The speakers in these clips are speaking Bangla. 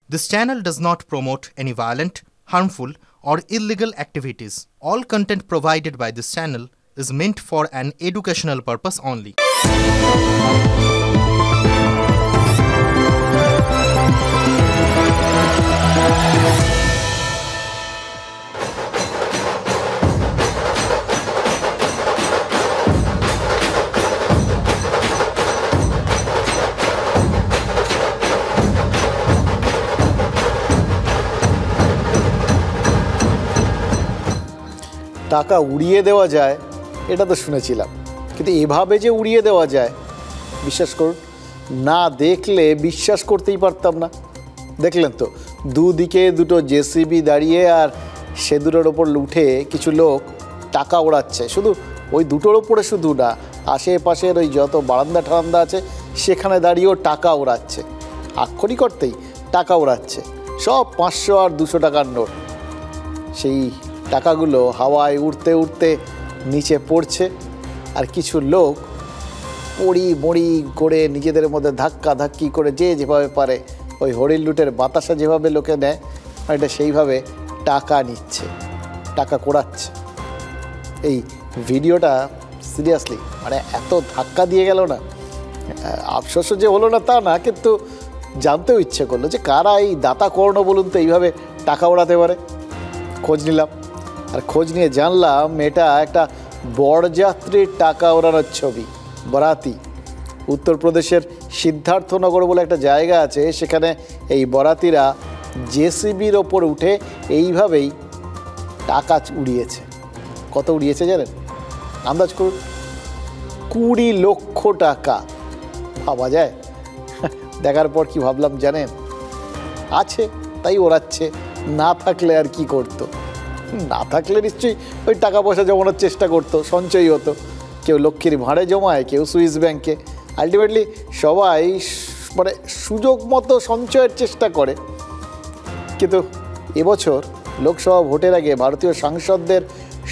This channel does not promote any violent, harmful, or illegal activities. All content provided by this channel is meant for an educational purpose only. টাকা উড়িয়ে দেওয়া যায় এটা তো শুনেছিলাম, কিন্তু এভাবে যে উড়িয়ে দেওয়া যায় বিশ্বাস করুন, না দেখলে বিশ্বাস করতেই পারতাম না। দেখলেন তো, দুদিকে দুটো জেসিবি দাঁড়িয়ে, আর সে দুটোর ওপর উঠে কিছু লোক টাকা ওড়াচ্ছে। শুধু ওই দুটোর ওপরে শুধু না, আশেপাশের ওই যত বারান্দা ঠারান্দা আছে সেখানে দাঁড়িয়েও টাকা ওড়াচ্ছে। আক্ষরিক অর্থেই টাকা ওড়াচ্ছে, সব 500 আর 200 টাকার নোট। সেই টাকাগুলো হাওয়ায় উড়তে উড়তে নিচে পড়ছে, আর কিছু লোক পড়ি বড়ি করে নিজেদের মধ্যে ধাক্কা ধাক্কি করে যে যেভাবে পারে, ওই হরিণ লুটের বাতাসা যেভাবে লোকে নেয় এটা সেইভাবে টাকা নিচ্ছে, টাকা কোড়াচ্ছে। এই ভিডিওটা সিরিয়াসলি মানে এত ধাক্কা দিয়ে গেল না, আফসোস যে হলো না তা না, কিন্তু জানতেও ইচ্ছে করলো যে কারা এই দাতা কর্ণ বলুন তো এইভাবে টাকা ওড়াতে পারে। খোঁজ নিলাম, আর খোঁজ নিয়ে জানলাম এটা একটা বরযাত্রীর টাকা ওড়ানোর ছবি। বরাতি, উত্তরপ্রদেশের সিদ্ধার্থনগর বলে একটা জায়গা আছে, সেখানে এই বরাতিরা জেসিবির ওপর উঠে এইভাবেই টাকা উড়িয়েছে। কত উড়িয়েছে জানেন? আন্দাজ করুন, 20 লক্ষ টাকা। ভাবা যায়? দেখার পর কি ভাবলাম জানেন? আছে তাই ওড়াচ্ছে, না থাকলে আর কি করতো? না থাকলে নিশ্চয়ই ওই টাকা পয়সা জমানোর চেষ্টা করতো, সঞ্চয় হতো। কেউ লক্ষ্মীর ভাঁড়ে জমায়, কেউ সুইস ব্যাংকে। আলটিমেটলি সবাই মানে সুযোগ মতো সঞ্চয়ের চেষ্টা করে। কিন্তু এবছর লোকসভা ভোটের আগে ভারতীয় সাংসদদের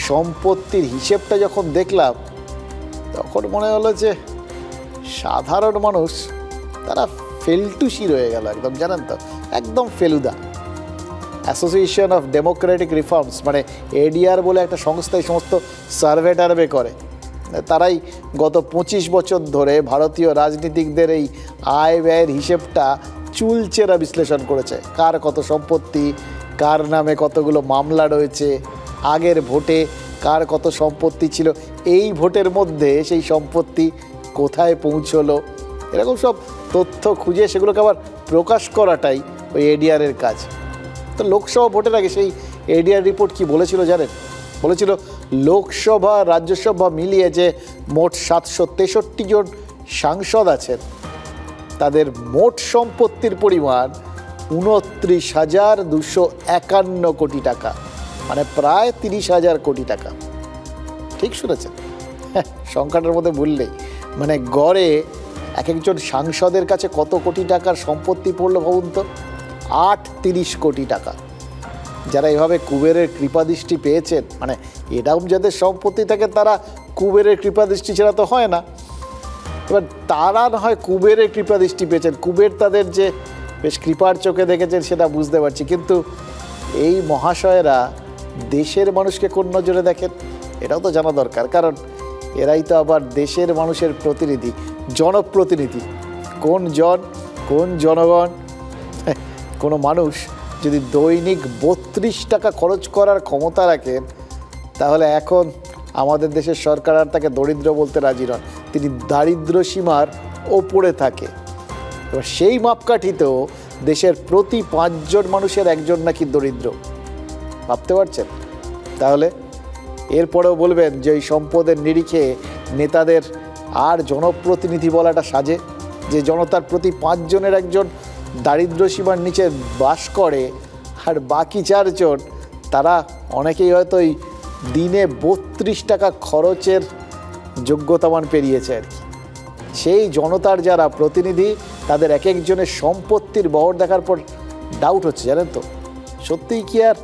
সম্পত্তির হিসেবটা যখন দেখলাম, তখন মনে হলো যে সাধারণ মানুষ তারা ফেলটুসি রয়ে গেল একদম, জানেন তো, একদম Feluda. Association of Democratic reforms মানে এডিআর বলে একটা সংস্থা এই সমস্ত সার্ভে টার্ভে করে। তারাই গত 25 বছর ধরে ভারতীয় রাজনীতিকদের এই আয় ব্যয়ের হিসেবটা চুলচেরা বিশ্লেষণ করেছে। কার কত সম্পত্তি, কার নামে কতগুলো মামলা রয়েছে, আগের ভোটে কার কত সম্পত্তি ছিল, এই ভোটের মধ্যে সেই সম্পত্তি কোথায় পৌঁছলো, এরকম সব তথ্য খুঁজে সেগুলোকে আবার প্রকাশ করাটাই ওই এডিআরের কাজ। তো লোকসভা ভোটের আগে সেই এডিআর রিপোর্ট কি বলেছিল জানেন? বলেছিল লোকসভা রাজ্যসভা মিলিয়ে যে মোট 763 জন সাংসদ আছেন, তাদের মোট সম্পত্তির পরিমাণ 29,251 কোটি টাকা, মানে প্রায় 30,000 কোটি টাকা। ঠিক শুনেছেন, সংখ্যাটার মধ্যে বললেই মানে গড়ে এক একজন সাংসদের কাছে কত কোটি টাকার সম্পত্তি পড়লো ভাবুন তো, 38 কোটি টাকা। যারা এভাবে কুবেরের কৃপাদৃষ্টি পেয়েছেন, মানে এরকম যাদের সম্পত্তি থাকে তারা কুবেরের কৃপাদৃষ্টি ছাড়া তো হয় না। এবার তারা না হয় কুবেরের কৃপাদৃষ্টি পেয়েছেন, কুবের তাদের যে বেশ কৃপার চোখে দেখেছেন সেটা বুঝতে পারছি, কিন্তু এই মহাশয়েরা দেশের মানুষকে কোন নজরে দেখেন এটাও তো জানা দরকার। কারণ এরাই তো আবার দেশের মানুষের প্রতিনিধি, জনপ্রতিনিধি। কোন জন, কোন জনগণ? কোনো মানুষ যদি দৈনিক 32 টাকা খরচ করার ক্ষমতা রাখেন, তাহলে এখন আমাদের দেশের সরকার আর তাকে দরিদ্র বলতে রাজি নন, তিনি দারিদ্র সীমার ওপরে থাকে। এবার সেই মাপকাঠিতেও দেশের প্রতি 5 জন মানুষের একজন নাকি দরিদ্র। ভাবতে পারছেন? তাহলে এরপরেও বলবেন যে ওই সম্পদের নিরিখে নেতাদের আর জনপ্রতিনিধি বলাটা সাজে? যে জনতার প্রতি 5 জনের একজন দারিদ্র সীমার নিচে বাস করে, আর বাকি 4 জন তারা অনেকেই হয়তো ওই দিনে 32 টাকা খরচের যোগ্যতামান পেরিয়েছে আর কি। সেই জনতার যারা প্রতিনিধি, তাদের এক একজনের সম্পত্তির বহর দেখার পর ডাউট হচ্ছে, জানেন তো, সত্যিই কি আর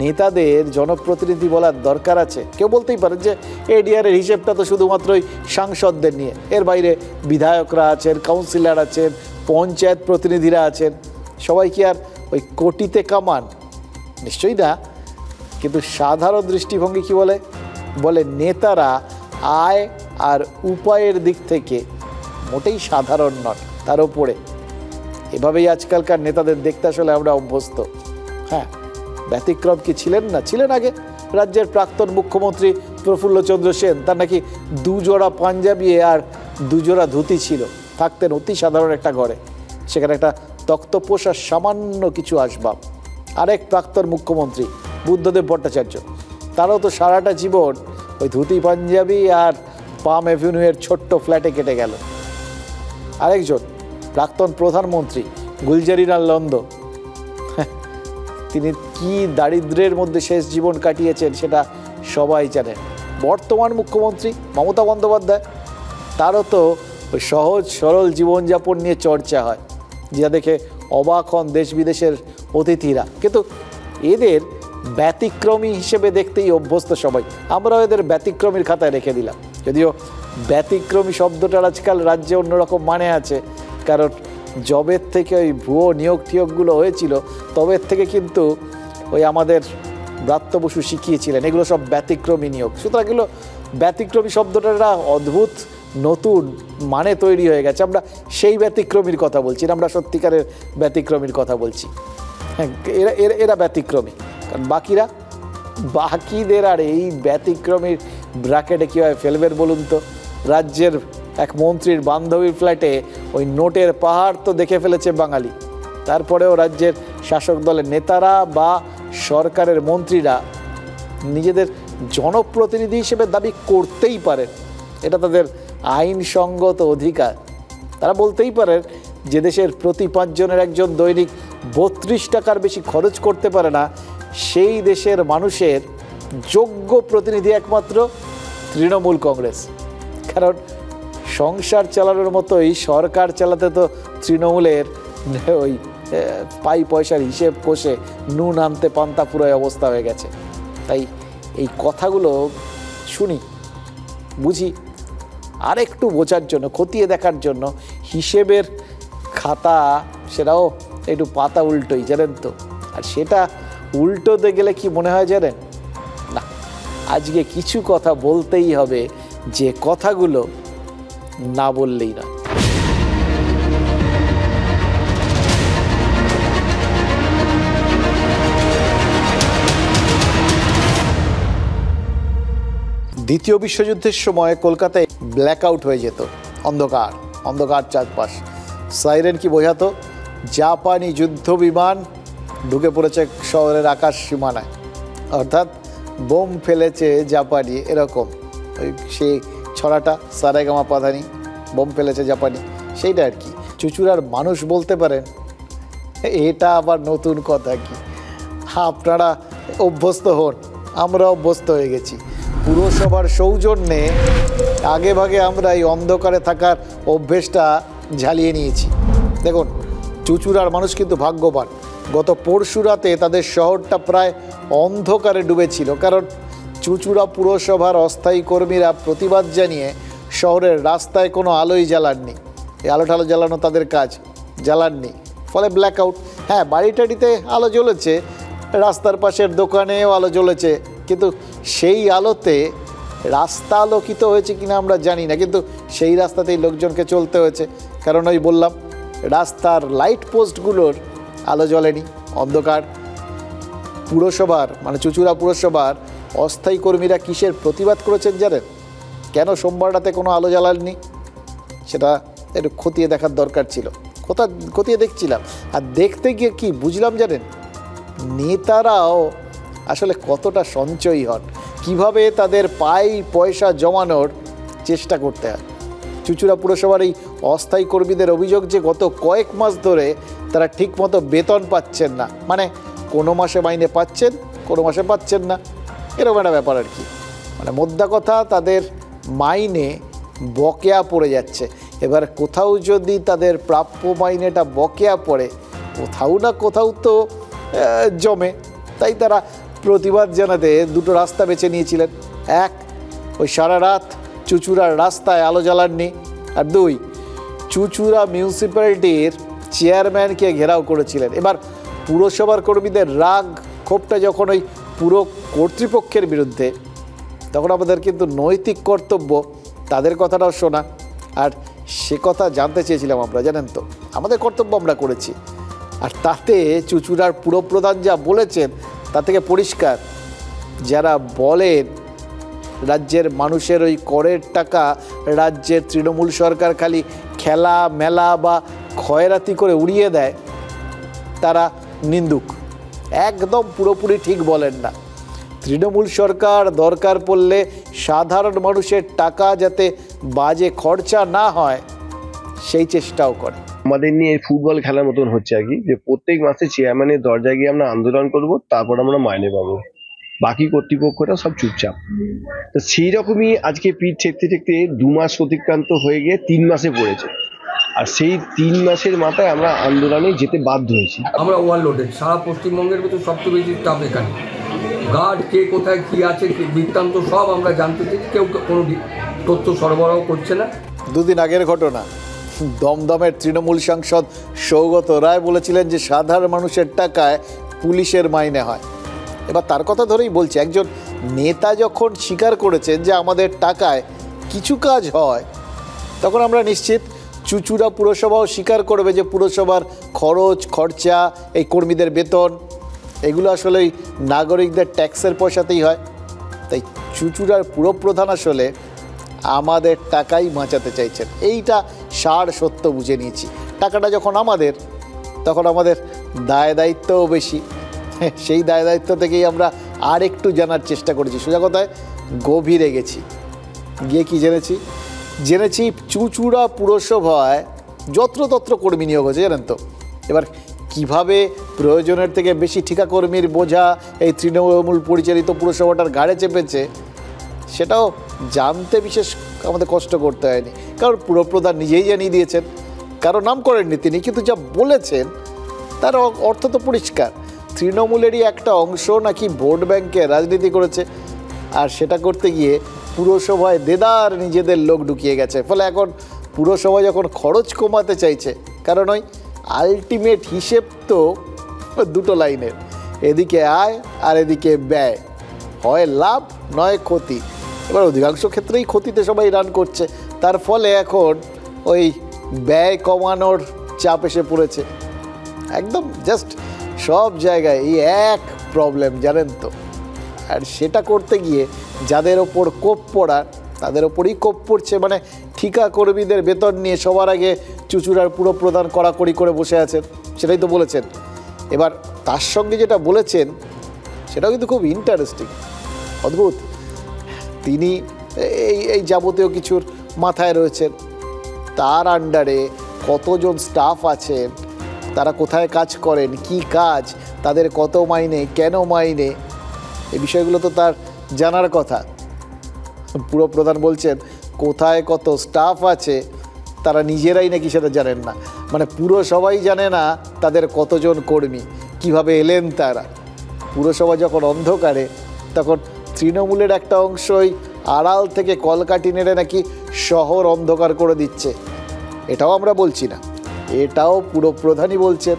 নেতাদের জনপ্রতিনিধি বলার দরকার আছে? কেউ বলতেই পারে যে এডিআরের হিসেবটা তো শুধুমাত্রই সাংসদদের নিয়ে, এর বাইরে বিধায়করা আছেন, কাউন্সিলর আছেন, পঞ্চায়েত প্রতিনিধিরা আছেন, সবাই কি আর ওই কোটিতে কামান? নিশ্চয়ই না। কিন্তু সাধারণ দৃষ্টিভঙ্গি কি বলে? বলে নেতারা আয় আর উপায়ের দিক থেকে মোটেই সাধারণ নন, তার উপরে। এভাবেই আজকালকার নেতাদের দেখতে আসলে আমরা অভ্যস্ত। হ্যাঁ, ব্যতিক্রম কি ছিলেন না? ছিলেন আগে রাজ্যের প্রাক্তন মুখ্যমন্ত্রী প্রফুল্লচন্দ্র সেন। তার নাকি 2 জোড়া পাঞ্জাবি আর 2 জোড়া ধুতি ছিল। থাকতেন অতি সাধারণ একটা ঘরে, সেখানে একটা তক্তপোষ আর সামান্য কিছু আসবাব। আরেক প্রাক্তন মুখ্যমন্ত্রী বুদ্ধদেব ভট্টাচার্য, তারও তো সারাটা জীবন ওই ধুতি পাঞ্জাবি আর পাম অ্যাভিনিউয়ের ছোট্ট ফ্ল্যাটে কেটে গেল। আরেকজন প্রাক্তন প্রধানমন্ত্রী গুলজারিলাল নন্দো, তিনি কি দারিদ্র্যের মধ্যে শেষ জীবন কাটিয়েছেন সেটা সবাই জানেন। বর্তমান মুখ্যমন্ত্রী মমতা বন্দ্যোপাধ্যায়, তারও তো ওই সহজ সরল জীবনযাপন নিয়ে চর্চা হয়, যা দেখে অবাক হন দেশ বিদেশের অতিথিরা। কিন্তু এদের ব্যতিক্রমী হিসেবে দেখতেই অভ্যস্ত সবাই। আমরাও এদের ব্যতিক্রমীর খাতায় রেখে দিলাম। যদিও ব্যতিক্রমী শব্দটার আজকাল রাজ্যে অন্যরকম মানে আছে, কারণ জবের থেকে ওই ভুয়ো নিয়োগ টিয়োগগুলো হয়েছিল, তবের থেকে কিন্তু ওই আমাদের ব্রাত্য বসু শিখিয়েছিলেন এগুলো সব ব্যতিক্রমী নিয়োগ। সুতরাং এগুলো ব্যতিক্রমী শব্দটার একটা অদ্ভুত নতুন মানে তৈরি হয়ে গেছে। আমরা সেই ব্যতিক্রমীর কথা বলছি না, আমরা সত্যিকারের ব্যতিক্রমীর কথা বলছি। হ্যাঁ, এরা ব্যতিক্রমী, কারণ বাকিদের আর এই ব্যতিক্রমীর ব্র্যাকেটে কীভাবে ফেলবেন বলুন তো? রাজ্যের এক মন্ত্রীর বান্ধবীর ফ্ল্যাটে ওই নোটের পাহাড় তো দেখে ফেলেছে বাঙালি। তারপরেও রাজ্যের শাসক দলের নেতারা বা সরকারের মন্ত্রীরা নিজেদের জনপ্রতিনিধি হিসেবে দাবি করতেই পারেন, এটা তাদের আইনসঙ্গত অধিকার। তারা বলতেই পারেন যে দেশের প্রতি 5 জনের একজন দৈনিক 32 টাকার বেশি খরচ করতে পারে না, সেই দেশের মানুষের যোগ্য প্রতিনিধি একমাত্র তৃণমূল কংগ্রেস। কারণ সংসার চালানোর মতোই সরকার চালাতে তো তৃণমূলের ওই পাই পয়সার হিসেব কষে নুন আনতে পান্তা ফুরোয় অবস্থা হয়ে গেছে। তাই এই কথাগুলো শুনি, বুঝি, আর একটু বোঝার জন্য, খতিয়ে দেখার জন্য হিসেবের খাতা সেটাও একটু পাতা উল্টোই, জানেন তো। আর সেটা উল্টোতে গেলে কি মনে হয় জানেন? না, আজকে কিছু কথা বলতেই হবে, যে কথাগুলো না বললেই নয়। দ্বিতীয় বিশ্বযুদ্ধের সময় কলকাতায় ব্ল্যাকআউট হয়ে যেত, অন্ধকার চারপাশ। সাইরেন কি বোঝাতো? জাপানি যুদ্ধ বিমান ঢুকে পড়েছে শহরের আকাশ সীমানায়, অর্থাৎ বোম ফেলেছে জাপানি, এরকম ওই সেই ছড়াটা সারেগামা পাধানি, বোম ফেলেছে জাপানি, সেইটা আর কি। চুচুড়ার মানুষ বলতে পারেন এটা আবার নতুন কথা কি? আপনারা অভ্যস্ত হন, আমরা অভ্যস্ত হয়ে গেছি। পুরসভার সৌজন্যে আগে ভাগে আমরা এই অন্ধকারে থাকার অভ্যেসটা ঝালিয়ে নিয়েছি। দেখুন, চুচুড়ার মানুষ কিন্তু ভাগ্যবান। গত পরশু রাতে তাদের শহরটা প্রায় অন্ধকারে ডুবেছিল, কারণ চুচুড়া পুরসভার অস্থায়ী কর্মীরা প্রতিবাদ জানিয়ে শহরের রাস্তায় কোনো আলোই জ্বালাননি। এই আলো টালো জ্বালানো তাদের কাজ, জ্বালাননি, ফলে ব্ল্যাকআউট। হ্যাঁ, বাড়িটাড়িতে আলো জ্বলেছে, রাস্তার পাশের দোকানেও আলো জ্বলেছে, কিন্তু সেই আলোতে রাস্তা আলোকিত হয়েছে কিনা আমরা জানি না, কিন্তু সেই রাস্তাতেই লোকজনকে চলতে হয়েছে। কারণ ওই বললাম, রাস্তার লাইট পোস্টগুলোর আলো জ্বলেনি, অন্ধকার। পুরসভার মানে চুচুড়া পুরসভার অস্থায়ী কর্মীরা কিসের প্রতিবাদ করেছেন জানেন? কেন সোমবার রাতে কোনো আলো জ্বালাননি সেটা একটু খতিয়ে দেখার দরকার ছিল। খতিয়ে দেখছিলাম, আর দেখতে গিয়ে কি বুঝলাম জানেন? নেতারাও আসলে কতটা সঞ্চয়ী হন, কিভাবে তাদের পয়সা জমানোর চেষ্টা করতে হয়। চুচুড়া পুরসভার এই অস্থায়ী কর্মীদের অভিযোগ যে গত কয়েক মাস ধরে তারা ঠিকমতো বেতন পাচ্ছেন না, মানে কোনো মাসে মাইনে পাচ্ছেন, কোনো মাসে পাচ্ছেন না, এরকম একটা ব্যাপার আর কি। মানে মোদ্দা কথা, তাদের মাইনে বকেয়া পড়ে যাচ্ছে। এবার কোথাও যদি তাদের প্রাপ্য মাইনেটা বকেয়া পড়ে, কোথাও না কোথাও তো জমে। তাই তারা প্রতিবাদ জানাতে দুটো রাস্তা বেছে নিয়েছিলেন। এক, ওই সারা রাত চুচুড়ার রাস্তায় আলো জ্বালাননি, আর দুই, চুচুড়া মিউনিসিপ্যালিটির চেয়ারম্যানকে ঘেরাও করেছিলেন। এবার পুরসভার কর্মীদের রাগ ক্ষোভটা যখন ওই পুরো কর্তৃপক্ষের বিরুদ্ধে, তখন আমাদের কিন্তু নৈতিক কর্তব্য তাদের কথাটাও শোনা। আর সে কথা জানতে চেয়েছিলাম আমরা, জানেন তো, আমাদের কর্তব্য আমরা করেছি। আর তাতে চুঁচুড়ার পুরপ্রধান যা বলেছেন তা থেকে পরিষ্কার, যারা বলেন রাজ্যের মানুষের ওই করের টাকা রাজ্যের তৃণমূল সরকার খালি খেলা মেলা বা খয়রাতি করে উড়িয়ে দেয়, তারা নিন্দুক। একদম পুরোপুরি ঠিক বলেন না। তৃণমূল সরকার দরকার পড়লে সাধারণ মানুষের টাকা যাতে বাজে খরচা না হয় সেই চেষ্টাও করে। আমাদের নিয়ে ফুটবল খেলার মতন হচ্ছে আর কি, যে প্রত্যেক মাসে চেয়ারম্যানের দরজায় গিয়ে আমরা আন্দোলন করব, তারপর আমরা মাইনে পাবো, বাকি কর্তৃপক্ষরা সব চুপচাপ। তো সেই রকমই আজকে পিঠ ঠেকতে ঠেকতে 2 মাস অতিক্রান্ত হয়ে গিয়ে 3 মাসে পড়েছে। আর সেই 3 মাসের মাথায় আমরা আন্দোলনে যেতে বাধ্য হয়েছি। আমরা ওভারলোডেড, সারা পশ্চিমবঙ্গের ভিতরে সবচেয়ে বেশি স্টাফ এখানে। গার্ড কে কোথায় কী আছে বৃত্তান্ত সব আমরা জানতে চাই, কেউ কোনো তথ্য সরবরাহ করছে না। 2 দিন আগের ঘটনা, দমদমের তৃণমূল সাংসদ সৌগত রায় বলেছিলেন যে সাধারণ মানুষের টাকায় পুলিশের মাইনে হয়। এবার তার কথা ধরেই বলছি, একজন নেতা যখন স্বীকার করেছেন যে আমাদের টাকায় কিছু কাজ হয়, তখন আমরা নিশ্চিত চুঁচুড়া পুরসভাও স্বীকার করবে যে পুরসভার খরচ খরচা, এই কর্মীদের বেতন, এগুলো আসলে নাগরিকদের ট্যাক্সের পয়সাতেই হয়। তাই চুঁচুড়ার পুরপ্রধান আসলে আমাদের টাকাই বাঁচাতে চাইছেন, এইটা সার সত্য বুঝে নিয়েছি। টাকাটা যখন আমাদের, তখন আমাদের দায় দায়িত্বও বেশি। সেই দায় দায়িত্ব থেকেই আমরা আর একটু জানার চেষ্টা করেছি, সোজা কথায় গভীরে গেছি। গিয়ে কি জেনেছি চুঁচুড়া পুরসভায় যত্রতত্র কর্মী নিয়োগ হয়েছে, জানেন তো। এবার কিভাবে প্রয়োজনের থেকে বেশি ঠিকাকর্মীর বোঝা এই তৃণমূল পরিচালিত পুরসভাটার ঘাড়ে চেপেছে, সেটাও জানতে বিশেষ আমাদের কষ্ট করতে হয়নি, কারণ পুরপ্রধান নিজেই জানিয়ে দিয়েছেন। কারো নাম করেননি তিনি, কিন্তু যা বলেছেন তার অর্থ তো পরিষ্কার। তৃণমূলেরই একটা অংশ নাকি ভোট ব্যাংকে রাজনীতি করেছে, আর সেটা করতে গিয়ে পুরসভায় দেদার নিজেদের লোক ঢুকিয়ে গেছে। ফলে এখন পুরসভা যখন খরচ কমাতে চাইছে, কারণ ওই আলটিমেট হিসেব তো 2 লাইনের, এদিকে আয় আর এদিকে ব্যয়, হয় লাভ নয় ক্ষতি। এবার অধিকাংশ ক্ষেত্রেই ক্ষতিতে সবাই রান করছে, তার ফলে এখন ওই ব্যয় কমানোর চাপ এসে পড়েছে। একদম জাস্ট সব জায়গায় এই এক প্রবলেম, জানেন তো। আর সেটা করতে গিয়ে যাদের ওপর কোপ পড়ার তাদের ওপরই কোপ পড়ছে। মানে ঠিকা কর্মীদের বেতন নিয়ে সবার আগে চুঁচুড়ার পুরপ্রধান কড়াকড়ি করে বসে আছেন, সেটাই তো বলেছেন। এবার তার সঙ্গে যেটা বলেছেন সেটাও কিন্তু খুব ইন্টারেস্টিং, অদ্ভুত। তিনি এই যাবতীয় কিছুর মাথায় রয়েছেন, তার আন্ডারে কতজন স্টাফ আছেন, তারা কোথায় কাজ করেন, কি কাজ, তাদের কত মাইনে, কেন মাইনে, এই বিষয়গুলো তো তার জানার কথা। পুরপ্রধান বলছেন কোথায় কত স্টাফ আছে তারা নিজেরাই নাকি সেটা জানেন না। মানে পুরসভাই জানে না তাদের কতজন কর্মী, কিভাবে এলেন তারা। পুরসভা যখন অন্ধকারে, তখন তৃণমূলের একটা অংশই আড়াল থেকে কলকাঠি নেড়ে নাকি শহর অন্ধকার করে দিচ্ছে। এটাও আমরা বলছি না, এটাও পুরপ্রধানই বলছেন,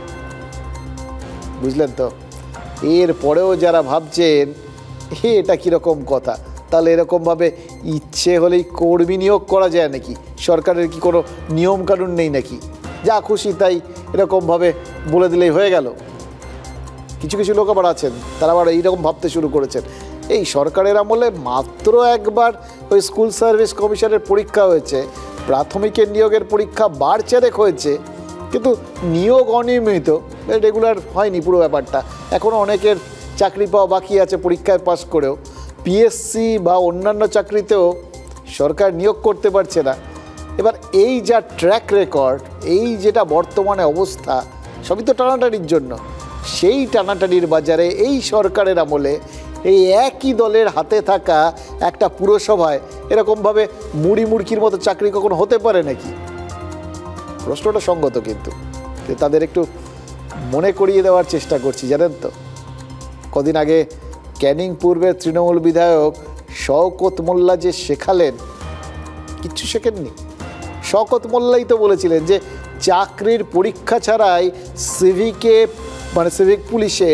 বুঝলেন তো। এর পরেও যারা ভাবছেন এটা কীরকম কথা, তাহলে এরকমভাবে ইচ্ছে হলেই কর্মী নিয়োগ করা যায় নাকি? সরকারের কি কোনো নিয়মকানুন নেই নাকি? যা খুশি তাই এরকমভাবে বলে দিলেই হয়ে গেল? কিছু কিছু লোক আবার আছেন, তারা আবার এইরকম ভাবতে শুরু করেছেন, এই সরকারের আমলে মাত্র একবার ওই স্কুল সার্ভিস কমিশনের পরীক্ষা হয়েছে, প্রাথমিকের নিয়োগের পরীক্ষা বারচারেক হয়েছে, কিন্তু নিয়োগ অনিয়মিত, রেগুলার হয়নি পুরো ব্যাপারটা। এখনও অনেকের চাকরি পাওয়া বাকি আছে পরীক্ষায় পাস করেও। পিএসসি বা অন্যান্য চাকরিতেও সরকার নিয়োগ করতে পারছে না। এবার এই যা ট্র্যাক রেকর্ড, এই যেটা বর্তমানে অবস্থা, সবই তো টানাটানির জন্য। সেই টানাটানির বাজারে এই সরকারের আমলে এই একই দলের হাতে থাকা একটা পুরসভায় এরকমভাবে মুড়ি মুড়কির মতো চাকরি কখনো হতে পারে নাকি? প্রশ্নটা সঙ্গত, কিন্তু তাদের একটু মনে করিয়ে দেওয়ার চেষ্টা করছি, জানেন তো। কদিন আগে ক্যানিং পূর্বের তৃণমূল বিধায়ক শওকত মোল্লা যে শেখালেন, কিচ্ছু শেখেননি। শওকত মোল্লাই তো বলেছিলেন যে চাকরির পরীক্ষা ছাড়াই সিভিকে মানে সিভিক পুলিশে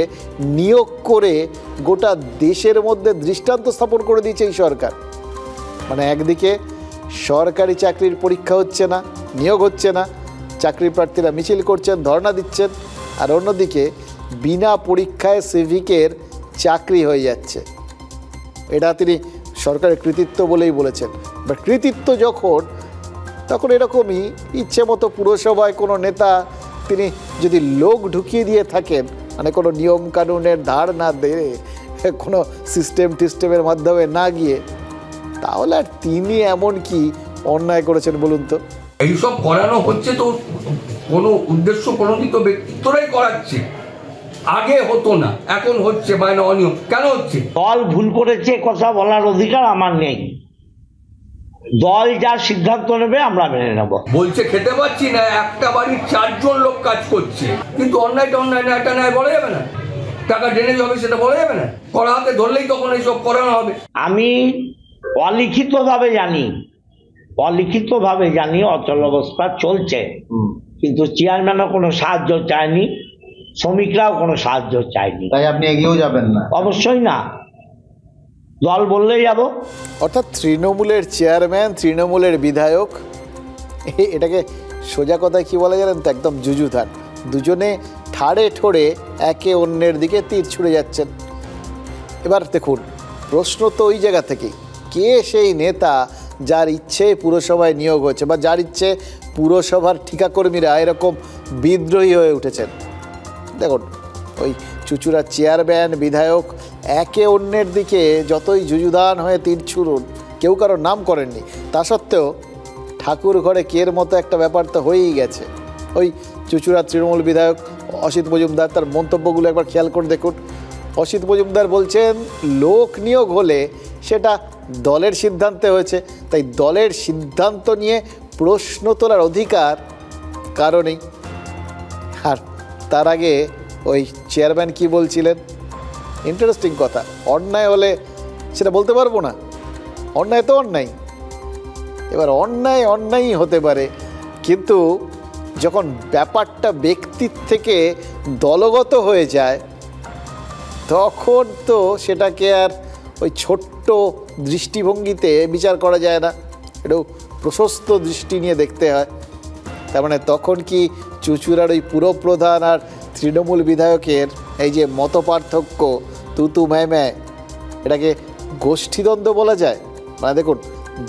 নিয়োগ করে গোটা দেশের মধ্যে দৃষ্টান্ত স্থাপন করে দিয়েছে এই সরকার। মানে একদিকে সরকারি চাকরির পরীক্ষা হচ্ছে না, নিয়োগ হচ্ছে না, চাকরি প্রার্থীরা মিছিল করছেন, ধর্ণা দিচ্ছেন, আর অন্যদিকে বিনা পরীক্ষায় সিভিকের চাকরি হয়ে যাচ্ছে। এটা তিনি সরকারের কৃতিত্ব বলেই বলেছেন। বা কৃতিত্ব যখন, তখন এরকমই ইচ্ছে মতো পুরসভায় কোনো নেতা তিনি যদি লোক ঢুকিয়ে দিয়ে থাকেন, মানে কোনো নিয়ম কানুনের ধার না দিয়ে, কোনো সিস্টেমের মাধ্যমে না গিয়ে, তাহলে আর তিনি এমন কি অন্যায় করেছেন বলুন তো? এইসব করানো হচ্ছে তো কোনো উদ্দেশ্য প্রণোদিত ব্যক্তিত্বরাই করাচ্ছে। আগে হতো না, এখন হচ্ছে, মানে অনিয়ম কেন হচ্ছে? দল ভুল করেছে কথা বলার অধিকার আমার নেই। দল যা সিদ্ধান্ত নেবে আমরা মেনে নেব। বলছে খেতে পাচ্ছি না, একটা বাড়ির 4 জন লোক কাজ করছে, কিন্তু অন্যায়টা অন্যায় না, এটা ন্যায় বলা যাবে না। টাকা ড্রেনেজ হবে সেটা বলা যাবে না। করা হাতে ধরলেই তখন এইসব করানো হবে। আমি অলিখিতভাবে জানি অচল অবস্থা চলছে, কিন্তু চেয়ারম্যানও কোনো সাহায্য চায়নি, শ্রমিকরাও কোনো সাহায্য চায়নি। তাই আপনি এগিয়েও যাবেন না? অবশ্যই না, দল বললেই যাব। অর্থাৎ তৃণমূলের চেয়ারম্যান, তৃণমূলের বিধায়ক, এটাকে সোজা কথায় কী বলা জানেন তো, একদম যুযুধান। দুজনে ঠাড়ে ঠোড়ে একে অন্যের দিকে তীর ছুঁড়ে যাচ্ছেন। এবার দেখুন, প্রশ্ন তো ওই জায়গা থেকেই, কে সেই নেতা যার ইচ্ছে পুরসভায় নিয়োগ হয়েছে, বা যার ইচ্ছে পুরসভার ঠিকাকর্মীরা এরকম বিদ্রোহী হয়ে উঠেছেন। দেখুন, ওই চুচুড়া চেয়ারম্যান, বিধায়ক একে অন্যের দিকে যতই যুযুধান হয়ে তীর ছুড়ুন, কেউ কারোর নাম করেননি, তা সত্ত্বেও ঠাকুর ঘরে কের মতো একটা ব্যাপার তো হয়েই গেছে। ওই চুচুড়া তৃণমূল বিধায়ক অসিত মজুমদার, তার মন্তব্যগুলো একবার খেয়াল করে দেখুন। অসিত মজুমদার বলছেন লোক নিয়োগ হলে সেটা দলের সিদ্ধান্তে হয়েছে, তাই দলের সিদ্ধান্ত নিয়ে প্রশ্ন তোলার অধিকার কারণেই। আর তার আগে ওই চেয়ারম্যান কি বলছিলেন, ইন্টারেস্টিং কথা, অন্যায় হলে সেটা বলতে পারবো না, অন্যায় তো অন্যায়। এবার অন্যায়ই হতে পারে, কিন্তু যখন ব্যাপারটা ব্যক্তির থেকে দলগত হয়ে যায়, তখন তো সেটাকে আর ওই ছোট্ট দৃষ্টিভঙ্গিতে বিচার করা যায় না, একটু প্রশস্ত দৃষ্টি নিয়ে দেখতে হয়। তার মানে তখন কি চুচুড়ার ওই পুরপ্রধান আর তৃণমূল বিধায়কের এই যে মতপার্থক্য, তুতু ম্যায়, এটাকে গোষ্ঠীদ্বন্দ্ব বলা যায়? মানে দেখুন,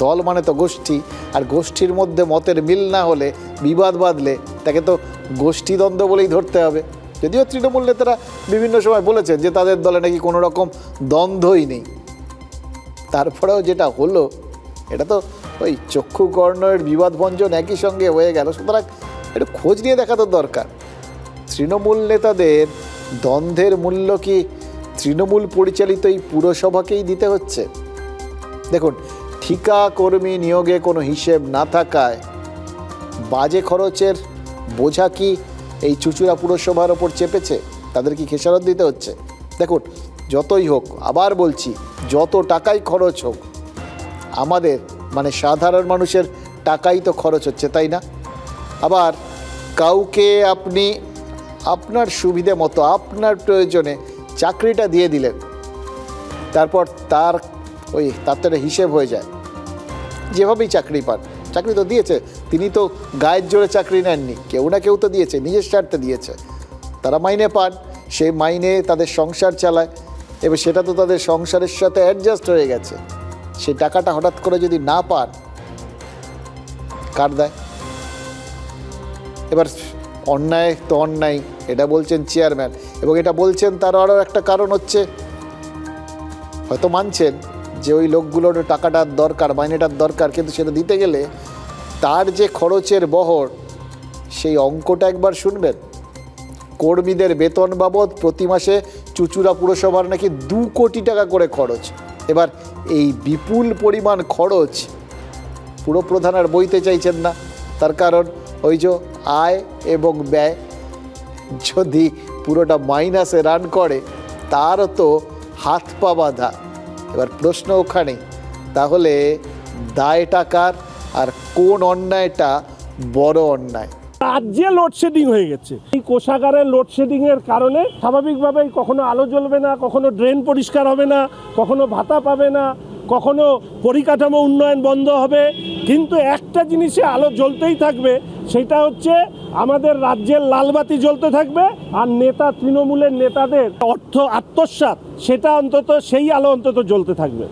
দল মানে তো গোষ্ঠী, আর গোষ্ঠীর মধ্যে মতের মিল না হলে, বিবাদ বাঁধলে, তাকে তো গোষ্ঠীদ্বন্দ্ব বলেই ধরতে হবে। যদিও তৃণমূল নেতারা বিভিন্ন সময় বলেছেন যে তাদের দলে নাকি কোনো রকম দ্বন্দ্বই নেই, তারপরেও যেটা হলো, এটা তো ওই চক্ষু কর্ণের বিবাদ ভঞ্জন একই সঙ্গে হয়ে গেল। সুতরাং একটু খোঁজ নিয়ে দেখা তো দরকার। তৃণমূল নেতাদের দ্বন্দ্বের মূল্য কি তৃণমূল পরিচালিত এই পুরসভাকেই দিতে হচ্ছে? দেখুন, ঠিকা কর্মী নিয়োগে কোনো হিসেব না থাকায় বাজে খরচের বোঝা কি এই চুচুড়া পুরসভার ওপর চেপেছে? তাদের কি খেসারত দিতে হচ্ছে? দেখুন, যতই হোক, আবার বলছি, যত টাকাই খরচ হোক, আমাদের মানে সাধারণ মানুষের টাকাই তো খরচ হচ্ছে, তাই না? আবার কাউকে আপনি আপনার সুবিধে মতো, আপনার প্রয়োজনে চাকরিটা দিয়ে দিলেন, তারপর তার তো হিসেব হয়ে যায়। যেভাবেই চাকরি পান, চাকরি তো দিয়েছে, তিনি তো গায়ের জোরে চাকরি নেননি, কেউ না কেউ তো দিয়েছে, নিজের স্বার্থে দিয়েছে। তারা মাইনে পান, সেই মাইনে তাদের সংসার চালায়, এবার সেটা তো তাদের সংসারের সাথে অ্যাডজাস্ট হয়ে গেছে। সেই টাকাটা হঠাৎ করে যদি না পান, কার দেয়? এবার অন্যায় তো অন্যায়, এটা বলছেন চেয়ারম্যান, এবং এটা বলছেন তার আরও একটা কারণ হচ্ছে, হয়তো মানছেন যে ওই লোকগুলোর টাকাটার দরকার, মাইনেটার দরকার, কিন্তু সেটা দিতে গেলে তার যে খরচের বহর, সেই অঙ্কটা একবার শুনবেন। কর্মীদের বেতন বাবদ প্রতি মাসে চুচুড়া পুরসভার নাকি 2 কোটি টাকা করে খরচ। এবার এই বিপুল পরিমাণ খরচ পুরপ্রধান আর বইতে চাইছেন না, তার কারণ ওই যে আয় এবং ব্যয় যদি পুরোটা মাইনাসে রান করে, তারও তো হাত পা বাঁধা। এবার প্রশ্ন ওখানেই, তাহলে দায় টাকার আর কোন অন্যায়টা বড় অন্যায়? রাজ্যে লোডশেডিং হয়ে গেছে। এই কোষাগারের লোডশেডিং এর কারণে স্বাভাবিকভাবেই কখনো আলো জ্বলবে না, কখনো ড্রেন পরিষ্কার হবে না, কখনো ভাতা পাবে না, কখনো পরিকাঠামো উন্নয়ন বন্ধ হবে। কিন্তু একটা জিনিসে আলো জ্বলতেই থাকবে, সেটা হচ্ছে আমাদের রাজ্যের লালবাতি জ্বলতে থাকবে। আর নেতা, তৃণমূলের নেতাদের অর্থ আত্মসাৎ, সেটা অন্তত সেই আলো অন্তত জ্বলতে থাকবে।